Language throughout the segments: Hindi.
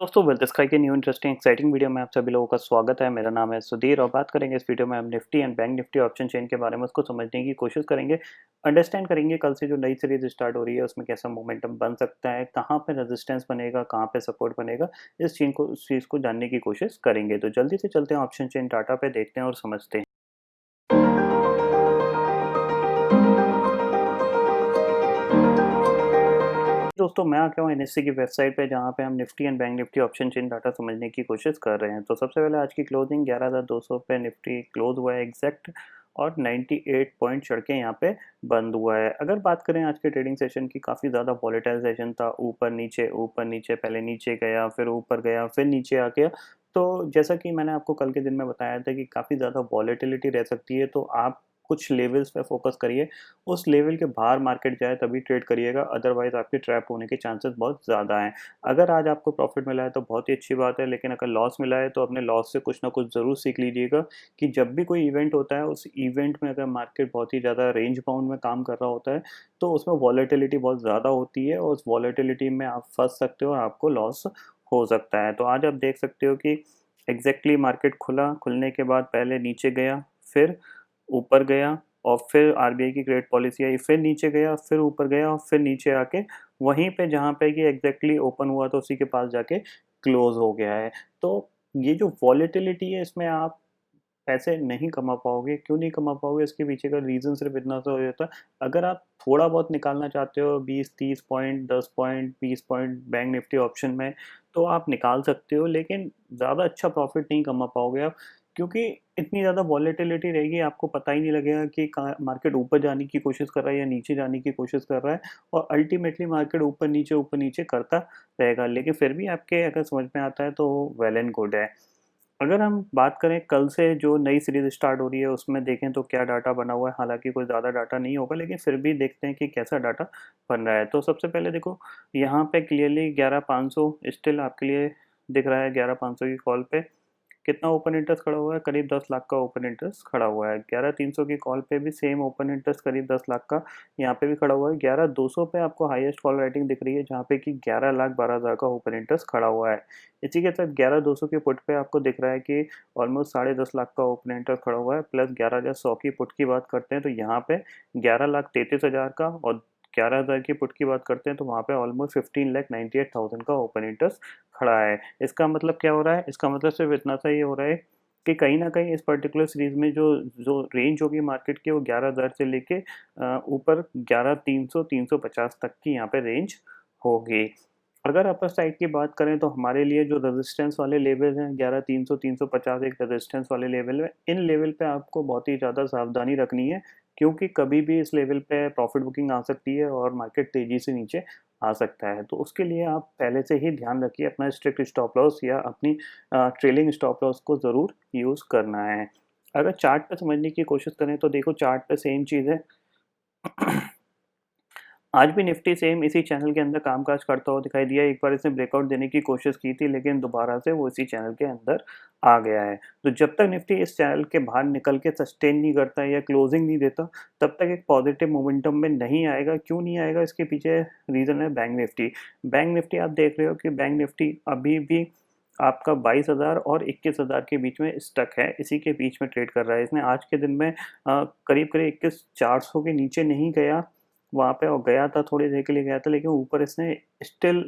दोस्तों वेल्थ स्काई के न्यू इंटरेस्टिंग एक्साइटिंग वीडियो में आप सभी लोगों का स्वागत है। मेरा नाम है सुधीर और बात करेंगे इस वीडियो में हम Nifty and bank Nifty option chain के बारे में उसको समझने की कोशिश करेंगे। अंडरस्टैंड करेंगे कल से जो नई सीरीज स्टार्ट हो रही है उसमें कैसा मोमेंटम बन सकता है, कहाँ पे रेजिस्टेंस बनेगा, कहाँ पे सपोर्ट बनेगा। इस चीज़ को जानने की कोशिश करेंगे। तो जल्दी से चलते हैं ऑप्शन चेन डाटा पे, देखते हैं और समझते हैं। दोस्तों मैं आ गया हूँ एनएससी की वेबसाइट पे, जहाँ पे हम Nifty and bank Nifty option chain data समझने की कोशिश कर रहे हैं। तो सबसे पहले आज की क्लोजिंग 11,200 पे निफ्टी क्लोज हुआ है एग्जैक्ट, और 98 पॉइंट चढ़ के यहाँ पे बंद हुआ है। अगर बात करें आज के ट्रेडिंग सेशन की, काफ़ी ज़्यादा वॉलेटाइल सेशन था, ऊपर नीचे, पहले नीचे गया, फिर ऊपर गया, फिर नीचे आ गया। तो जैसा कि मैंने आपको कल के दिन में बताया था कि काफ़ी ज़्यादा वॉलेटिलिटी रह सकती है, तो आप कुछ लेवल्स पे फोकस करिए। उस लेवल के बाहर मार्केट जाए तभी ट्रेड करिएगा, अदरवाइज आपके ट्रैप होने के चांसेस बहुत ज़्यादा हैं। अगर आज आपको प्रॉफिट मिला है तो बहुत ही अच्छी बात है, लेकिन अगर लॉस मिला है तो अपने लॉस से कुछ ना कुछ ज़रूर सीख लीजिएगा कि जब भी कोई इवेंट होता है, उस इवेंट में अगर मार्केट बहुत ही ज़्यादा रेंज बाउंड में काम कर रहा होता है तो उसमें वॉलेटिलिटी बहुत ज़्यादा होती है, और उस वॉलेटिलिटी में आप फंस सकते हो और आपको लॉस हो सकता है। तो आज आप देख सकते हो कि एग्जैक्टली मार्केट खुलने के बाद पहले नीचे गया, फिर ऊपर गया, और फिर आरबीआई की क्रेडिट पॉलिसी आई, फिर नीचे गया, फिर ऊपर गया, और फिर नीचे आके वहीं पे जहाँ पे कि एग्जैक्टली ओपन हुआ तो उसी के पास जाके क्लोज हो गया है। तो ये जो वॉलेटिलिटी है, इसमें आप पैसे नहीं कमा पाओगे। क्यों नहीं कमा पाओगे? इसके पीछे का रीज़न सिर्फ इतना सा हो जाता है, अगर आप थोड़ा बहुत निकालना चाहते हो 20-30 point, 10 point, 20 point bank Nifty option में, तो आप निकाल सकते हो, लेकिन ज़्यादा अच्छा प्रॉफिट नहीं कमा पाओगे आप, क्योंकि इतनी ज़्यादा वॉलेटिलिटी रहेगी, आपको पता ही नहीं लगेगा कि कहाँ मार्केट ऊपर जाने की कोशिश कर रहा है या नीचे जाने की कोशिश कर रहा है, और अल्टीमेटली मार्केट ऊपर नीचे करता रहेगा। लेकिन फिर भी आपके अगर समझ में आता है तो वेल एंड गुड है। अगर हम बात करें कल से जो नई सीरीज स्टार्ट हो रही है, उसमें देखें तो क्या डाटा बना हुआ है। हालांकि कोई ज़्यादा डाटा नहीं होगा, लेकिन फिर भी देखते हैं कि कैसा डाटा बन रहा है। तो सबसे पहले देखो, यहाँ पे क्लियरली 11,500 स्टिल आपके लिए दिख रहा है। 11,500 की कॉल पे कितना ओपन इंटरेस्ट खड़ा हुआ है? करीब 10 लाख का ओपन इंटरेस्ट खड़ा हुआ है। 11,300 की कॉल पे भी सेम ओपन इंटरेस्ट करीब 10 लाख का यहाँ पे भी खड़ा हुआ है। 11,200 पे आपको हाईएस्ट कॉल राइटिंग दिख रही है, जहाँ पे कि 11,12,000 का ओपन इंटरेस्ट खड़ा हुआ है। इसी के साथ 11,200 के पुट पे आपको दिख रहा है कि ऑलमोस्ट 10.5 लाख का ओपन इंटरेस्ट खड़ा हुआ है। प्लस 11,100 की पुट की बात करते हैं तो यहाँ पे 11,33,000 का, और 11,000 की पुट की बात करते हैं तो वहाँ पे ऑलमोस्ट 15,98,000 का ओपन इंटरेस्ट खड़ा है। इसका मतलब क्या हो रहा है? इसका मतलब सिर्फ इतना सा ये हो रहा है कि कहीं ना कहीं इस पर्टिकुलर सीरीज में जो जो रेंज होगी मार्केट की, वो 11,000 से लेके ऊपर 11,300 350 तक की यहाँ पे रेंज होगी। अगर अपर साइड की बात करें तो हमारे लिए जो रेजिस्टेंस वाले लेवल हैं, 11,300 350 एक रेजिस्टेंस वाले लेवल है। इन लेवल पे आपको बहुत ही ज़्यादा सावधानी रखनी है, क्योंकि कभी भी इस लेवल पे प्रॉफिट बुकिंग आ सकती है और मार्केट तेज़ी से नीचे आ सकता है। तो उसके लिए आप पहले से ही ध्यान रखिए, अपना स्ट्रिक्ट स्टॉप लॉस या अपनी ट्रेलिंग स्टॉप लॉस को ज़रूर यूज़ करना है। अगर चार्ट पे समझने की कोशिश करें तो देखो, चार्ट पे सेम चीज़ है। आज भी निफ्टी सेम इसी चैनल के अंदर कामकाज करता हुआ दिखाई दिया। एक बार इसने ब्रेकआउट देने की कोशिश की थी, लेकिन दोबारा से वो इसी चैनल के अंदर आ गया है। तो जब तक निफ्टी इस चैनल के बाहर निकल के सस्टेन नहीं करता है या क्लोजिंग नहीं देता, तब तक एक पॉजिटिव मोमेंटम में नहीं आएगा। क्यों नहीं आएगा? इसके पीछे रीज़न है बैंक निफ्टी। बैंक निफ्टी आप देख रहे हो कि बैंक निफ्टी अभी भी आपका 22,000 और 21,000 के बीच में स्टक है, इसी के बीच में ट्रेड कर रहा है। इसने आज के दिन में करीब करीब 21,400 के नीचे नहीं गया वहाँ पे, और गया था थोड़ी देर के लिए गया था, लेकिन ऊपर इसने स्टिल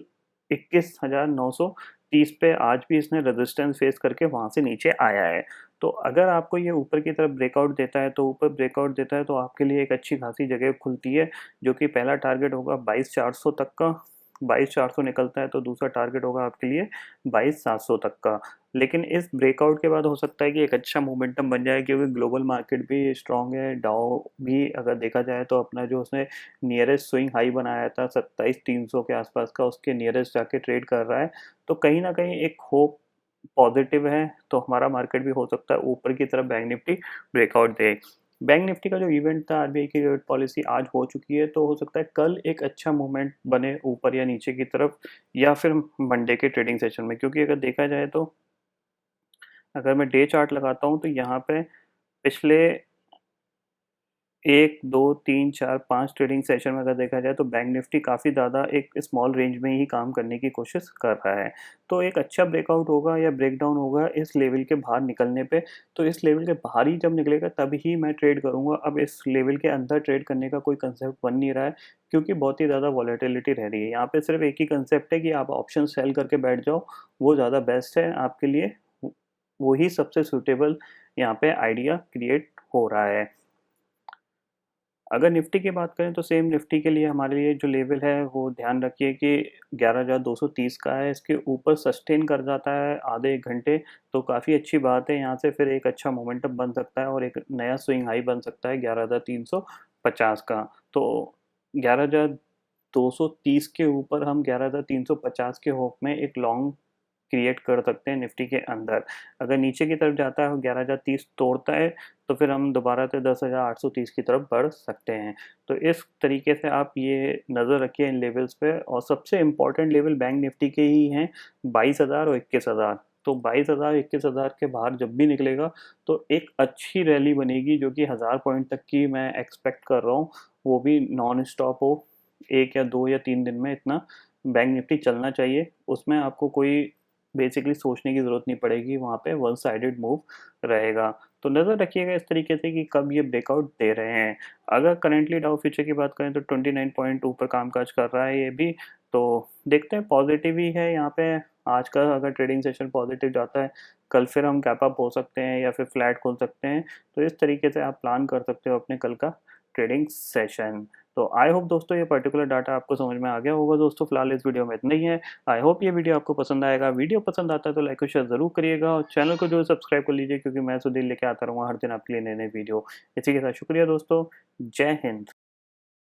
21,930 पे आज भी इसने रेजिस्टेंस फेस करके वहाँ से नीचे आया है। तो अगर आपको ये ऊपर की तरफ ब्रेकआउट देता है, तो ऊपर ब्रेकआउट देता है तो आपके लिए एक अच्छी खासी जगह खुलती है, जो कि पहला टारगेट होगा 22,400 तक का। 22,400 निकलता है तो दूसरा टारगेट होगा आपके लिए 22,700 तक का। लेकिन इस ब्रेकआउट के बाद हो सकता है कि एक अच्छा मोमेंटम बन जाए, क्योंकि ग्लोबल मार्केट भी स्ट्रांग है। डाउ भी अगर देखा जाए तो अपना जो उसने नियरेस्ट स्विंग हाई बनाया था 27,300 के आसपास का, उसके नियरेस्ट जाके ट्रेड कर रहा है। तो कहीं ना कहीं एक होप पॉजिटिव है, तो हमारा मार्केट भी हो सकता है ऊपर की तरफ बैंक निफ्टी ब्रेकआउट दे। बैंक निफ्टी का जो इवेंट था, आरबीआई की रेट पॉलिसी आज हो चुकी है, तो हो सकता है कल एक अच्छा मूवमेंट बने ऊपर या नीचे की तरफ, या फिर मंडे के ट्रेडिंग सेशन में। क्योंकि अगर देखा जाए तो अगर मैं डे चार्ट लगाता हूँ तो यहाँ पे पिछले 1 2 3 4 5 ट्रेडिंग सेशन में अगर देखा जाए तो बैंक निफ्टी काफ़ी ज़्यादा एक स्मॉल रेंज में ही काम करने की कोशिश कर रहा है। तो एक अच्छा ब्रेकआउट होगा या ब्रेकडाउन होगा इस लेवल के बाहर निकलने पे, तो इस लेवल के बाहर ही जब निकलेगा तब ही मैं ट्रेड करूँगा। अब इस लेवल के अंदर ट्रेड करने का कोई कंसेप्ट बन नहीं रहा है, क्योंकि बहुत ही ज़्यादा वॉलेटिलिटी रह रही है। यहाँ पे सिर्फ एक ही कंसेप्ट है कि आप ऑप्शन सेल करके बैठ जाओ, वो ज़्यादा बेस्ट है आपके लिए। वही सबसे सूटेबल यहाँ पे आइडिया क्रिएट हो रहा है। अगर निफ्टी की बात करें तो सेम निफ्टी के लिए हमारे लिए जो लेवल है वो ध्यान रखिए कि 11,230 का है। इसके ऊपर सस्टेन कर जाता है आधे 1 घंटे तो काफ़ी अच्छी बात है। यहाँ से फिर एक अच्छा मोमेंटम बन सकता है और एक नया स्विंग हाई बन सकता है 11,350 का। तो 11,230 के ऊपर हम 11,350 के होप में एक लॉन्ग क्रिएट कर सकते हैं निफ्टी के अंदर। अगर नीचे की तरफ जाता है और 11,030 तोड़ता है तो फिर हम दोबारा से 10,830 की तरफ बढ़ सकते हैं। तो इस तरीके से आप ये नज़र रखिए इन लेवल्स पे। और सबसे इम्पोर्टेंट लेवल बैंक निफ्टी के ही हैं 22,000 और 21,000। तो 22,000 21,000 के बाहर जब भी निकलेगा तो एक अच्छी रैली बनेगी जो कि 1000 पॉइंट तक की मैं एक्सपेक्ट कर रहा हूँ, वो भी नॉन स्टॉप हो। 1 या 2 या 3 दिन में इतना बैंक निफ्टी चलना चाहिए, उसमें आपको कोई बेसिकली सोचने की ज़रूरत नहीं पड़ेगी, वहाँ पे वन साइडेड मूव रहेगा। तो नज़र रखिएगा इस तरीके से कि कब ये ब्रेकआउट दे रहे हैं। अगर करेंटली डाउ फ्यूचर की बात करें तो 29 पॉइंट ऊपर कामकाज कर रहा है ये भी। तो देखते हैं, पॉजिटिव ही है यहाँ पे। आज का अगर ट्रेडिंग सेशन पॉजिटिव जाता है, कल फिर हम कैप अप हो सकते हैं या फिर फ्लैट खोल सकते हैं। तो इस तरीके से आप प्लान कर सकते हो अपने कल का ट्रेडिंग सेशन। तो आई होप दोस्तों ये पर्टिकुलर डाटा आपको समझ में आ गया होगा। दोस्तों फिलहाल इस वीडियो में इतना ही है। आई होप ये वीडियो आपको पसंद आएगा। वीडियो पसंद आता है तो लाइक और शेयर ज़रूर करिएगा और चैनल को जो सब्सक्राइब कर लीजिए, क्योंकि मैं सुधीर लेके आता रहूँगा हर दिन आपके लिए नए नए वीडियो। इसी के साथ शुक्रिया दोस्तों। जय हिंद।